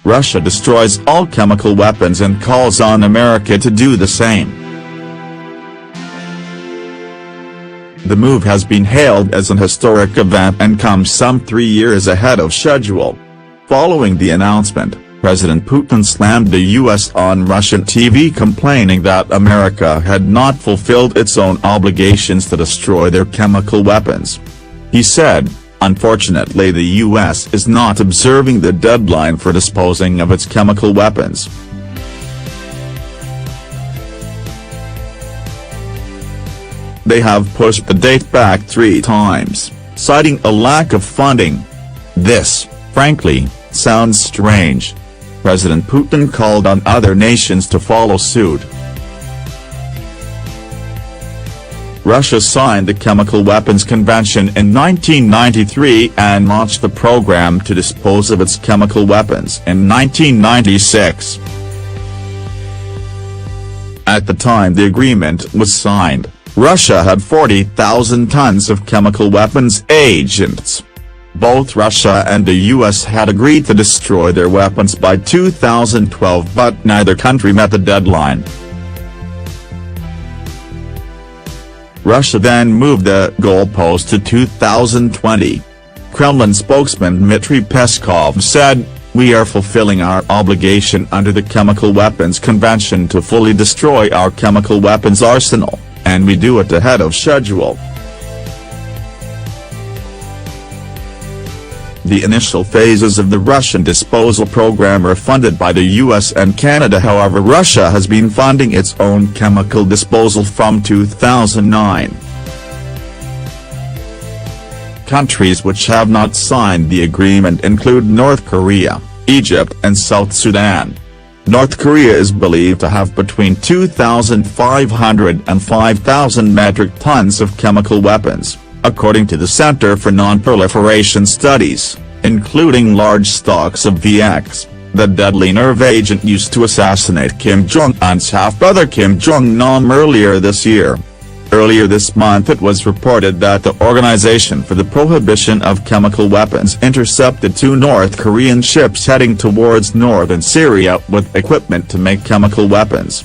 Russia destroys all chemical weapons and calls on America to do the same. The move has been hailed as an historic event and comes some 3 years ahead of schedule. Following the announcement, President Putin slammed the U.S. on Russian TV, complaining that America had not fulfilled its own obligations to destroy their chemical weapons. He said, "Unfortunately, the U.S. is not observing the deadline for disposing of its chemical weapons." They have pushed the date back 3 times, citing a lack of funding. This, frankly, sounds strange. President Putin called on other nations to follow suit. Russia signed the Chemical Weapons Convention in 1993 and launched the program to dispose of its chemical weapons in 1996. At the time the agreement was signed, Russia had 40,000 tons of chemical weapons agents. Both Russia and the U.S. had agreed to destroy their weapons by 2012, but neither country met the deadline. Russia then moved the goalpost to 2020. Kremlin spokesman Dmitry Peskov said, "We are fulfilling our obligation under the Chemical Weapons Convention to fully destroy our chemical weapons arsenal, and we do it ahead of schedule." The initial phases of the Russian disposal program are funded by the US and Canada. However, Russia has been funding its own chemical disposal from 2009. Countries which have not signed the agreement include North Korea, Egypt and South Sudan. North Korea is believed to have between 2,500 and 5,000 metric tons of chemical weapons, according to the Center for Non-Proliferation Studies, including large stocks of VX, the deadly nerve agent used to assassinate Kim Jong-un's half-brother Kim Jong-nam earlier this year. Earlier this month it was reported that the Organization for the Prohibition of Chemical Weapons intercepted 2 North Korean ships heading towards northern Syria with equipment to make chemical weapons.